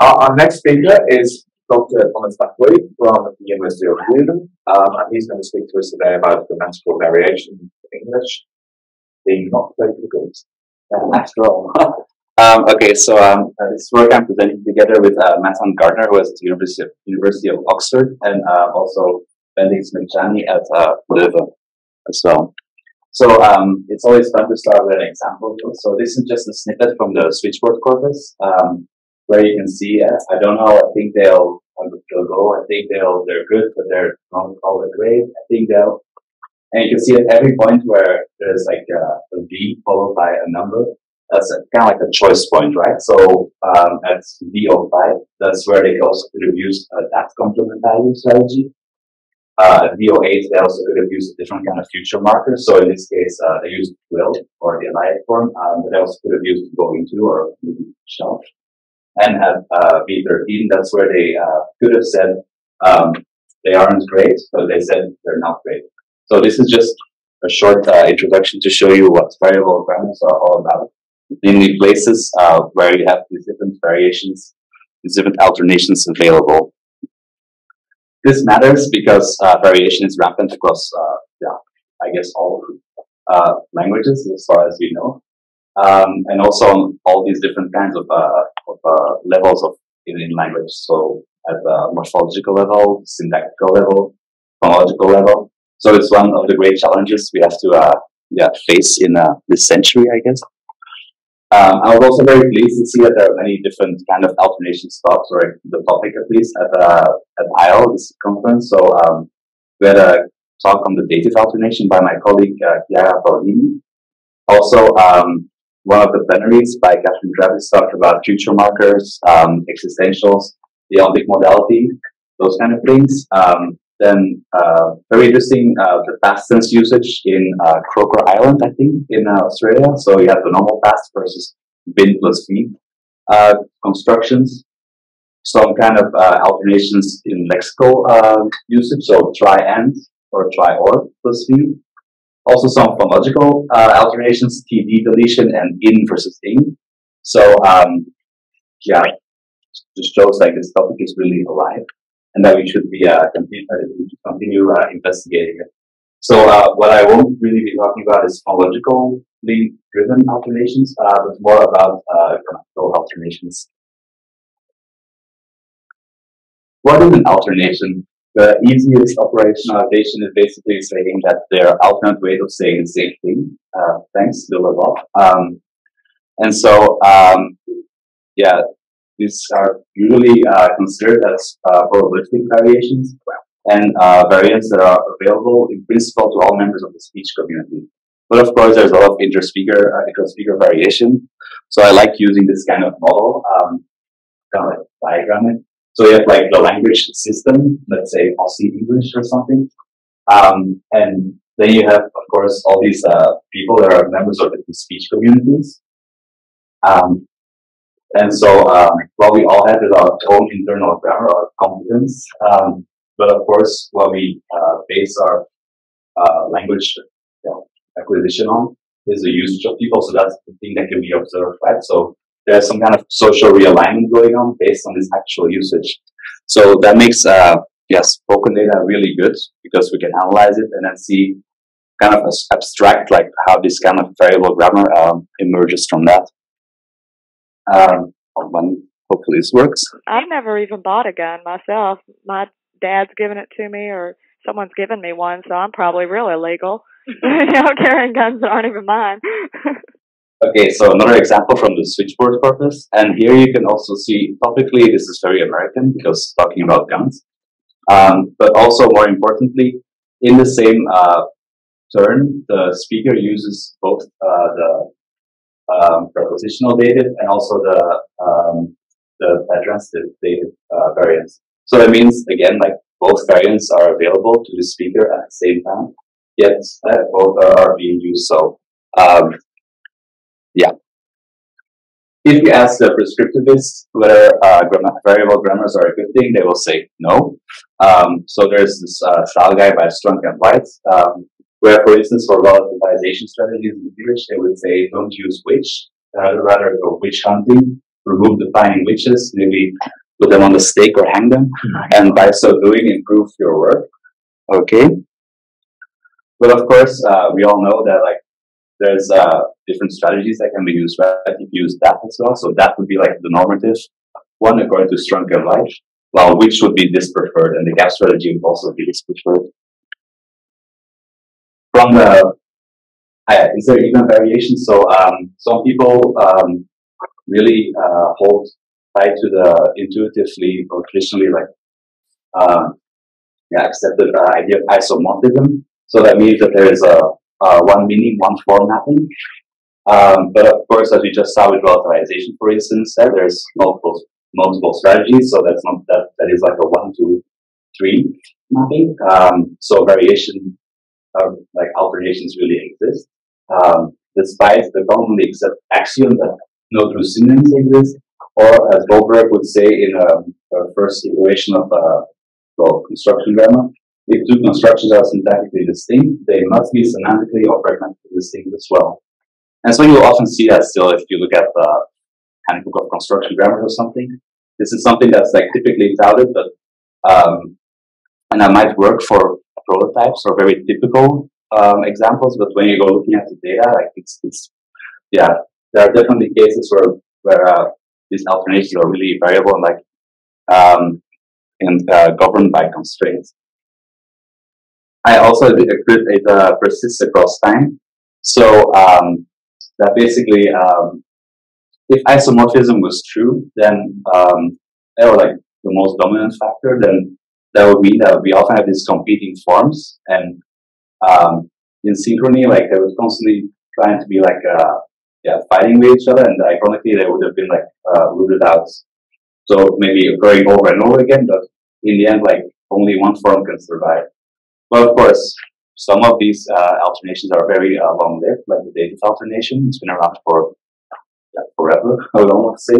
Our next speaker is Dr. Thomas Buckley from the University of London, and he's going to speak to us today about grammatical variation in English being not very good. After all. Okay, so this work I'm presenting together with Gardner, who is at the University of Oxford, and also Benedikt Szmrecsanyi at Labov as well. So it's always fun to start with an example. So this is just a snippet from the switchboard corpus, where you can see, I don't know, I think they'll go, I think they're good, but they're not all that great. I think they'll, and you can see at every point where there's like a V followed by a number, that's kind of like a choice point, right? So at VO5, that's where they also could have used that complement value strategy. At VO8, they also could have used a different kind of future marker. So in this case, they used will or the allied form, but they also could have used going to or maybe shall. And at V13, that's where they could have said they aren't great, but they said they're not great. So this is just a short introduction to show you what variable grammars are all about. Namely places where you have these different variations, these different alternations available. This matters because variation is rampant across, I guess all languages as far as we know. And also on all these different kinds of levels of in language. So at the morphological level, syntactical level, phonological level. So it's one of the great challenges we have to face in this century, I guess. I was also very pleased to see that there are many different kind of alternation talks, or the topic at least at IL, this conference. So we had a talk on the dative alternation by my colleague Chiara Paolini. Also, one of the plenaries by Catherine Travis talked about future markers, existentials, the ontic modality, those kind of things. Then very interesting, the past tense usage in Croker Island, I think, in Australia. So you have the normal past versus been plus be constructions. Some kind of alternations in lexical usage, so try and or try or plus be. Also some phonological alternations, TD deletion and in versus in. So just shows like this topic is really alive, and that we should be continue investigating it. So what I won't really be talking about is phonologically driven alternations, but more about grammatical alternations. What is an alternation? The easiest operationalization is basically saying that there are alternate ways of saying the same thing, thanks to Labov. And so, these are usually considered as probabilistic variations and variants that are available in principle to all members of the speech community. But of course, there's a lot of inter-speaker variation. So I like using this kind of model, kind of like diagram it. So you have like the language system, let's say Aussie English or something. And then you have, of course, all these people that are members of different speech communities. And so, what we all have is our own internal grammar, our competence. But of course, what we base our language acquisition on is the usage of people. So that's the thing that can be observed, right? So there's some kind of social realignment going on based on this actual usage. So that makes spoken data really good because we can analyze it and then see kind of abstract like how this kind of variable grammar emerges from that. Hopefully this works. I've never even bought a gun myself. My dad's given it to me or someone's given me one, so I'm probably real illegal. I'm carrying guns that aren't even mine. Okay, so another example from the switchboard corpus. And here you can also see, topically, this is very American because talking about guns. But also more importantly, in the same turn, the speaker uses both the prepositional dative and also the transitive dative variants. So that means, again, like both variants are available to the speaker at the same time, yet both are being used. So, if you ask the prescriptivists whether variable grammars are a good thing, they will say no. So there's this style guide by Strunk and White, where, for instance, for relativization strategies in English, they would say don't use which, rather go witch hunting remove defining witches, maybe put them on the stake or hang them, and by so doing improve your work. Okay. But of course, we all know that like there's different strategies that can be used, right? If you use that as well, so that would be like the normative one according to Strunk and Light. Well, which would be this preferred, and the gap strategy would also be this preferred. From the is there even variation? So some people really hold tight to the intuitively or traditionally like accepted idea of isomorphism. So that means that there is a one meaning, one form mapping. But of course, as we just saw with relativization, for instance, there's multiple strategies. So that's not that is like a 1, 2, 3 mapping. So variation, like alternations, really exist, despite the commonly accepted axiom that no true synonyms exist. Or as Goldberg would say in a first iteration of construction grammar, if two constructions are syntactically distinct, they must be semantically or pragmatically distinct as well. And so you'll often see that still if you look at the Handbook of Construction Grammar or something. This is something that's like typically touted, but and that might work for prototypes or very typical examples. But when you go looking at the data, like it's there are definitely cases where these alternations are really variable and governed by constraints. I also agree it persists across time. So that basically, if isomorphism was true, then or like the most dominant factor, then that would mean that we often have these competing forms, and in synchrony, like they were constantly trying to be like fighting with each other, and ironically they would have been like rooted out. So maybe occurring over and over again, but in the end, like only one form can survive. But of course, some of these alternations are very long-lived, like the dative alternation. It's been around for forever, I would almost say.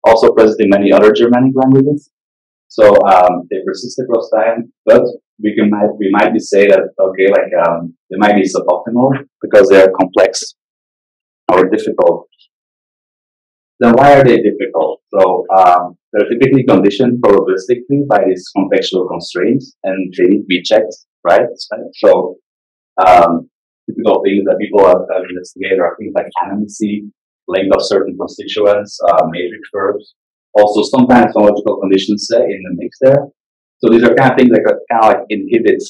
Also present in many other Germanic languages. So they persist across time, but we might be say that okay, like they might be suboptimal because they are complex or difficult. Then why are they difficult? So they're typically conditioned probabilistically by these contextual constraints, and they need to be checked, right? So typical things that people have investigated are things like animacy, length of certain constituents, matrix verbs. Also, sometimes logical conditions in the mix there. So these are kind of things that kind of like inhibit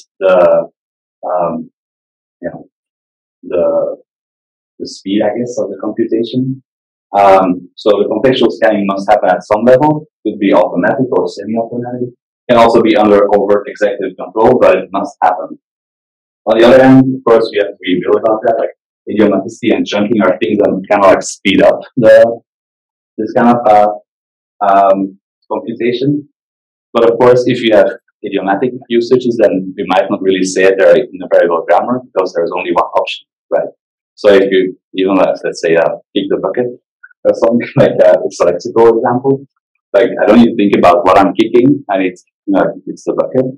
the speed, I guess, of the computation. So the contextual scanning must happen at some level. Could be automatic or semi-automatic. Can also be under overt executive control, but it must happen. On the other hand, of course, we have to be real about that. Like idiomaticity and chunking are things that kind of like speed up this kind of computation. But of course, if you have idiomatic usages, then we might not really say they're in a variable grammar because there's only one option, right? So if you even let's say kick the bucket or something like that, it's a lexical example. Like I don't even think about what I'm kicking, and it's the bucket.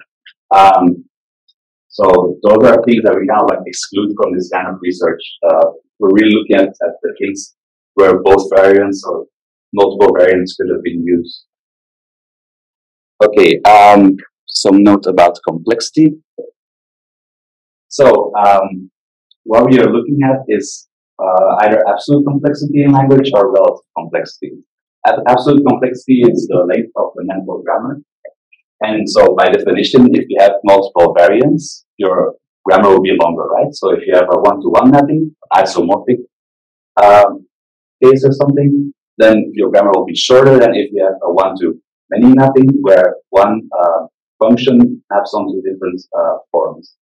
So those are things that we kind of like exclude from this kind of research. We're really looking at the things where both variants or multiple variants could have been used. Okay, some note about complexity. So what we are looking at is either absolute complexity in language or relative complexity. Absolute complexity is the length of the mental grammar. And so by definition, if you have multiple variants, your grammar will be longer, right? So if you have a one-to-one mapping, isomorphic case or something, then your grammar will be shorter than if you have a one-to-many mapping where one function maps onto different forms.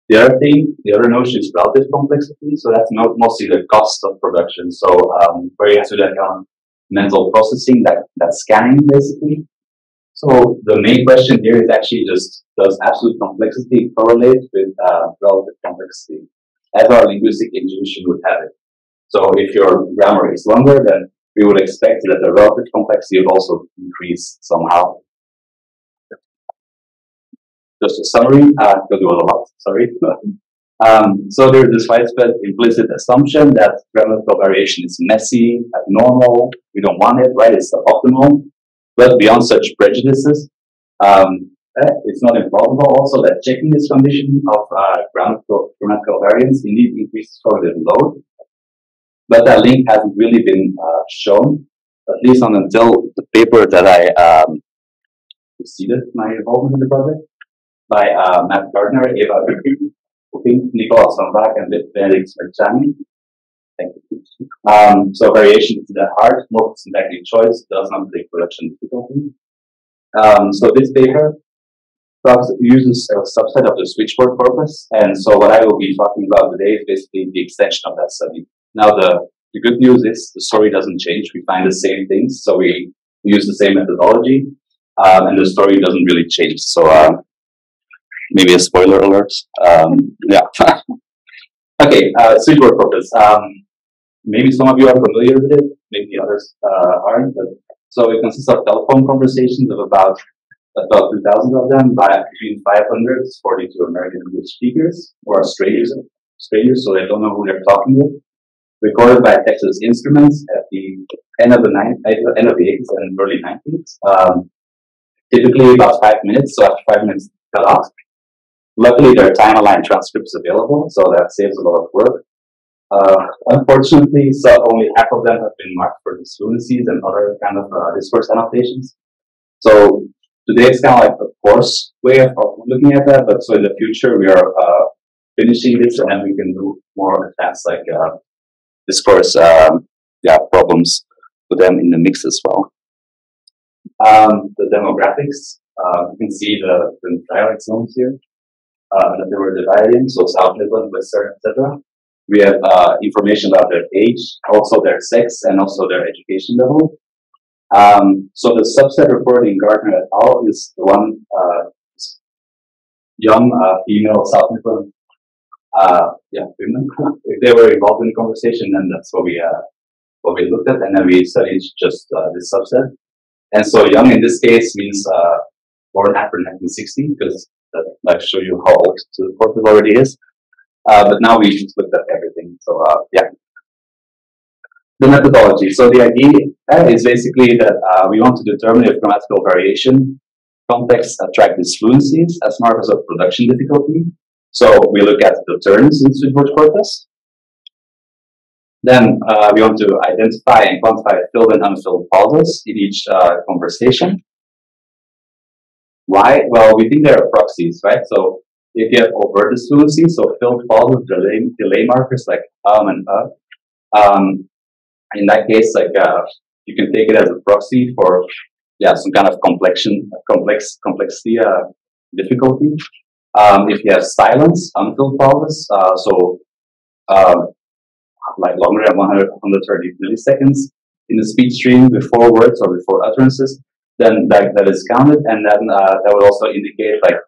The other notion is relative complexity. So that's mostly the cost of production. So where you have to do that kind of mental processing, that scanning basically. So the main question here is actually just, does absolute complexity correlate with relative complexity, as our linguistic intuition would have it? So if your grammar is longer, then we would expect that the relative complexity would also increase somehow. Just a summary, I'll do a lot, sorry. So there's this widespread implicit assumption that grammatical variation is messy, abnormal, we don't want it, right? It's suboptimal. But beyond such prejudices, it's not improbable also that checking this condition of grammatical variance indeed increases cognitive load. But that link hasn't really been shown, at least not until the paper that I preceded my involvement in the project by Matt Gardner, Eva Nicolas van Vaak, and Benedikt Szmrecsanyi. Thank you. So variation is at heart, more syntactic choice does not predict production difficulty. So this paper uses a subset of the switchboard corpus, and so what I will be talking about today is basically the extension of that study. Now the good news is the story doesn't change. We find the same things, so we use the same methodology, and the story doesn't really change. So maybe a spoiler alert. Yeah. Okay, switchboard corpus. Maybe some of you are familiar with it, maybe others aren't. But so it consists of telephone conversations of about 2,000 of them by between 500 to 42 American English speakers who are strangers, so they don't know who they're talking with. Recorded by Texas Instruments at the end of the 80s and early 90s. Typically about 5 minutes, so after 5 minutes cut off. Luckily, there are time-aligned transcripts available, so that saves a lot of work. Unfortunately, so only half of them have been marked for disfluencies and other kind of discourse annotations. So today it's kind of like a coarse way of looking at that, but so in the future we are finishing this and then we can do more advanced like discourse problems with them in the mix as well. The demographics, you can see the dialect zones here that they were divided in, so South Midland, Western, etc. We have information about their age, also their sex, and also their education level. So the subset reported in Gardner et al. Is the one young female South Midland women. If they were involved in the conversation, then that's what we looked at, and then we studied just this subset. And so young in this case means born after 1960, because that show you how old the corpus already is. But now we just looked at everything. So the methodology. So the idea is basically that we want to determine if grammatical variation contexts attract disfluencies as markers of production difficulty. So we look at the turns in switchboard corpus. Then we want to identify and quantify filled and unfilled pauses in each conversation. Why? Well, we think there are proxies, right? So if you have overt disfluency, so filled pauses, delay markers like and in that case, like you can take it as a proxy for some kind of complexity difficulty. If you have silence, unfilled pauses, like longer than 130 milliseconds in the speech stream before words or before utterances, then that is counted, and then that will also indicate like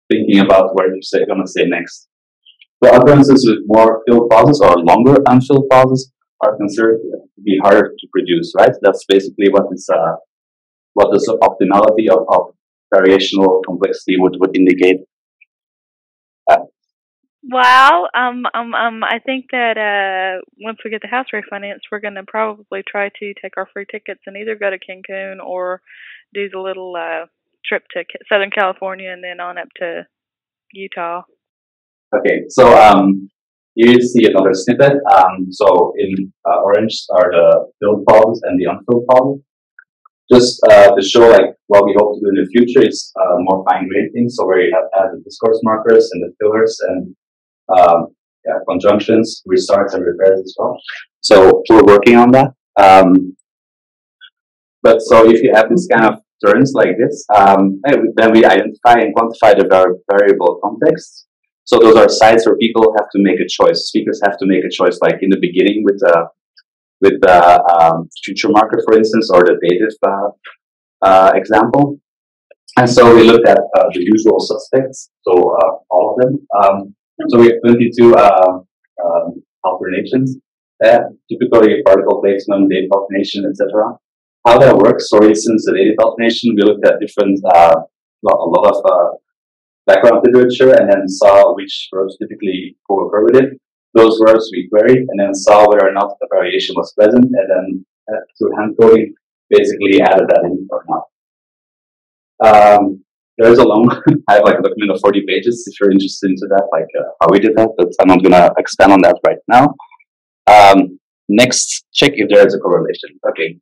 thinking about where you're going to say next. So utterances with more filled pauses or longer unfilled pauses are considered to be harder to produce, right? That's basically what the optimality of variational complexity would indicate. Well, I think that once we get the house refinanced, we're going to probably try to take our free tickets and either go to Cancun or do the little trip to Southern California and then on up to Utah. Okay, so here you see another snippet. So in orange are the filled pauses and the unfilled pauses. Just to show like what we hope to do in the future is more fine-grained things. So where you have added discourse markers and the fillers and conjunctions, restarts and repairs as well. So we're working on that. But so if you have this kind of turns like this, then we identify and quantify the variable context. So those are sites where people have to make a choice. Speakers have to make a choice, like in the beginning with the future marker, for instance, or the dative example. And so we looked at the usual suspects, so all of them. So we have 22 alternations, typically particle placement, dative alternation, etc. How that works, for instance, the dative alternation, we looked at different, a lot of background literature and then saw which verbs typically co-affirmative. Those verbs we queried and then saw whether or not the variation was present, and then through hand coding basically added that in or not. There is a long, I have like a document of 40 pages if you're interested into that, like how we did that, but I'm not going to expand on that right now. Next, check if there is a correlation. Okay,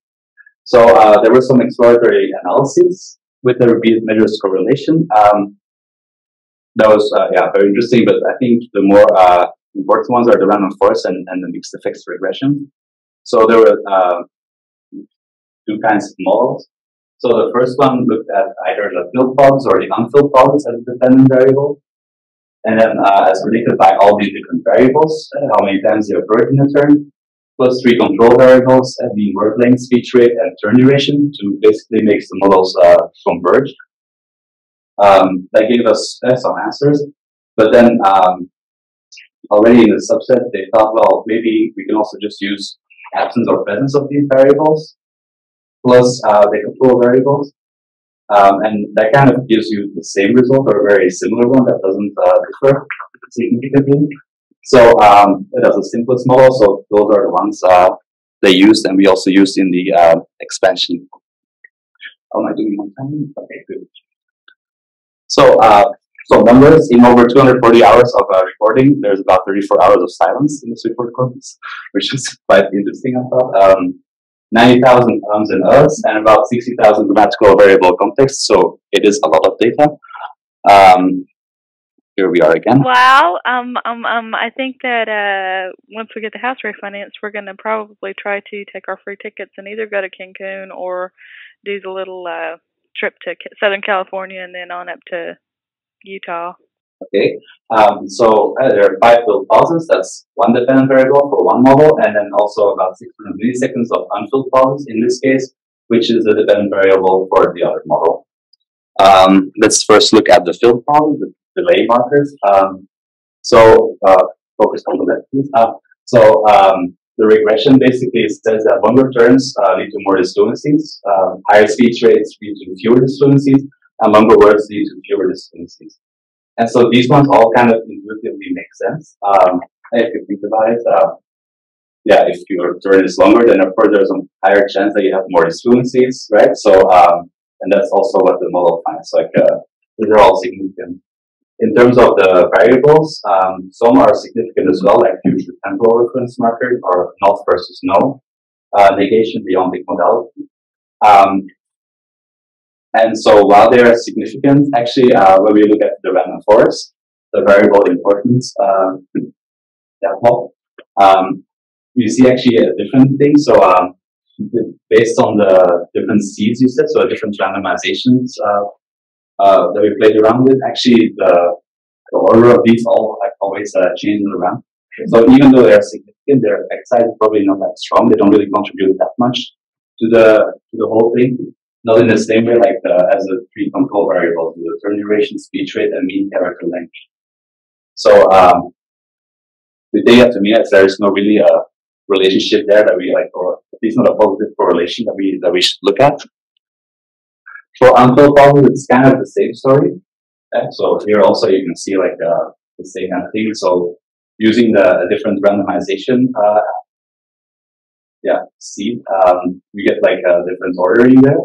so there was some exploratory analysis with the repeated measures correlation. That was very interesting, but I think the more important ones are the random forest and the mixed effects regression. So there were two kinds of models. So the first one looked at either the filled pauses or the unfilled pauses as a dependent variable. And then as predicted by all these different variables, how many times they occurred in a turn, plus 3 control variables, being word length, speech rate, and turn duration, to basically make the models converge. That gave us some answers. But then already in the subset, they thought, well, maybe we can also just use absence or presence of these variables, plus the control variables. And that kind of gives you the same result or a very similar one that doesn't differ significantly. So that's the simplest model. So those are the ones they used, and we also used in the expansion. Am I doing one time? Okay, good. So numbers, in over 240 hours of recording, there's about 34 hours of silence in this report corpus, which is quite interesting, I thought. 90,000 ums and uhs, and about 60,000 grammatical variable contexts. So it is a lot of data. Here we are again. Well, I think that once we get the house refinanced, we're going to probably try to take our free tickets and either go to Cancun or do the little trip to Southern California and then on up to Utah. Okay, so there are 5 filled pauses. That's one dependent variable for one model, and then also about 600 milliseconds of unfilled pauses in this case, which is the dependent variable for the other model. Let's first look at the filled pauses, the delay markers. Focus on the left, please. The regression basically says that longer turns lead to more disfluencies, higher speech rates lead to fewer disfluencies, and longer words lead to fewer disfluencies. And so these ones all kind of intuitively make sense. If you think about it, if your turn is longer, then of course there's a higher chance that you have more disfluencies, right? So, and that's also what the model finds. Like, these are all significant. In terms of the variables, some are significant as well, like future temporal reference marker or not versus no, negation beyond the modality. And so while they are significant, actually, when we look at the random forest, the variable importance, you see actually a different thing. So based on the different seeds you set, so different randomizations that we played around with, actually the order of these all always change around. So even though they are significant, their effect size is probably not that strong. They don't really contribute that much to the whole thing. Not in the same way like as the 3 control variables, the turn duration, speech rate, and mean character length. So the data to me is there is no really a relationship there that we like, or at least not a positive correlation that we should look at. For unfilled pauses, it's kind of the same story. So here also you can see like the same kind of thing. So using a different randomization seed, you get like a different ordering there.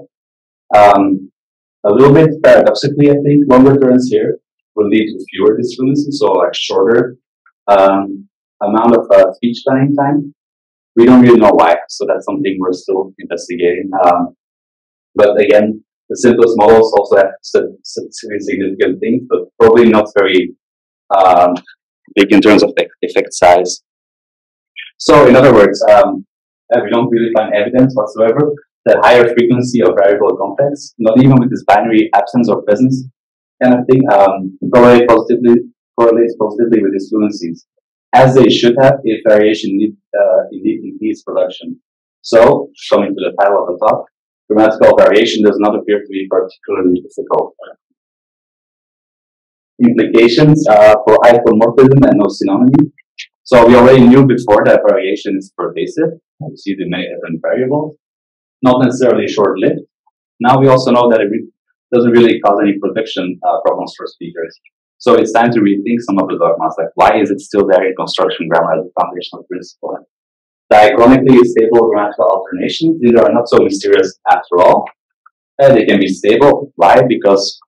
A little bit paradoxically, I think longer turns here will lead to fewer disfluencies, so like shorter amount of speech planning time. We don't really know why, so that's something we're still investigating. But again, the simplest models also have significant things, but probably not very big in terms of effect size. So in other words, we don't really find evidence whatsoever that higher frequency of variable context, not even with this binary absence or presence kind of thing, correlates positively with disfluencies, as they should have if variation indeed impedes production. So, coming to the title of the talk, grammatical variation does not appear to be particularly difficult. Implications for isomorphism and no synonymy. So we already knew before that variation is pervasive. You see the many different variables, not necessarily short-lived. Now we also know that doesn't really cause any protection problems for speakers. So it's time to rethink some of the dogmas, like why is it still there in construction grammar as a foundational principle? Diachronically stable grammatical alternations, these are not so mysterious after all. They can be stable. Why? Because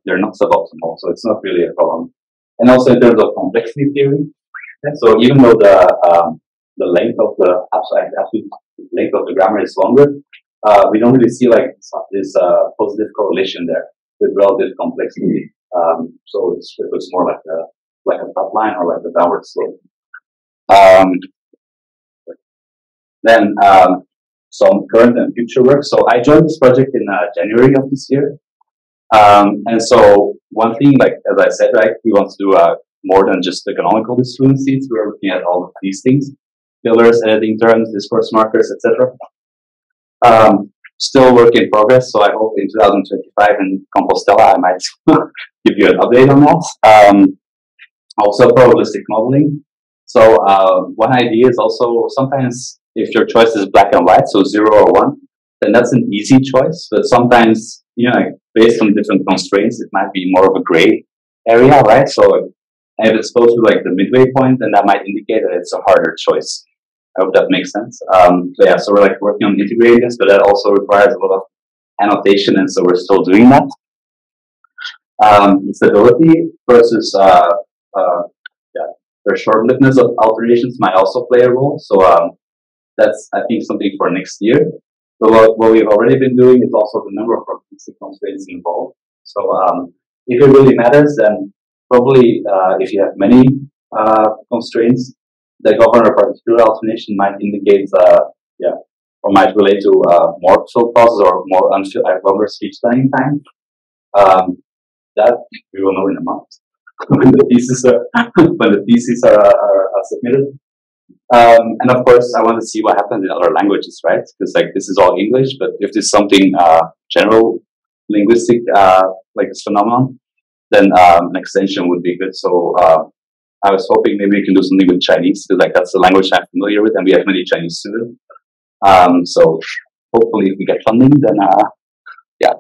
they're not suboptimal, so it's not really a problem. And also in terms of complexity theory, so even though the length of the absolute length of the grammar is longer, we don't really see like this positive correlation there with relative complexity. So it looks more like a top line or like a downward slope. Then some current and future work. So I joined this project in January of this year. And so one thing, like as I said, right, we want to do more than just the canonical disfluencies. We're looking at all of these things: fillers, editing terms, discourse markers, etc. Still work in progress. So I hope in 2025 in Compostela I might give you an update on that. Also probabilistic modeling. So one idea is also sometimes if your choice is black and white, so 0 or 1, then that's an easy choice. But sometimes, you know, like based on different constraints, it might be more of a gray area, right? So if it's close to like the midway point, then that might indicate that it's a harder choice. I hope that makes sense. But yeah, so we're like working on integrating this, but that also requires a lot of annotation, and so we're still doing that. Stability versus the short-livedness of alterations might also play a role. So that's, I think, something for next year. But what we've already been doing is also the number of probabilistic constraints involved. So if it really matters, then probably if you have many constraints, the governor of particular alternation might indicate, or might relate to more fill pauses or more longer speech planning time. That we will know in a month when the theses are submitted. And of course, I want to see what happens in other languages, right? Because like this is all English, but if there's something general linguistic like this phenomenon, then an extension would be good. So I was hoping maybe we can do something with Chinese, because like that's the language I'm familiar with, and we have many Chinese students. So hopefully, if we get funding, then yeah.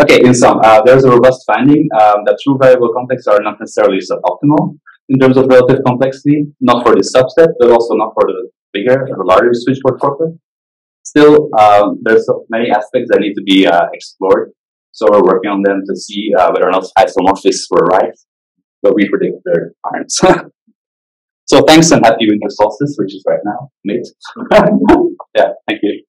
Okay, in sum, there's a robust finding that true variable contexts are not necessarily suboptimal in terms of relative complexity, not for this subset, but also not for the bigger or the larger switchboard corpus. Still, there's many aspects that need to be explored, so we're working on them to see whether or not isomorphists were right, but we predict there aren't. So thanks, and happy winter solstice, which is right now, mate. Yeah, thank you.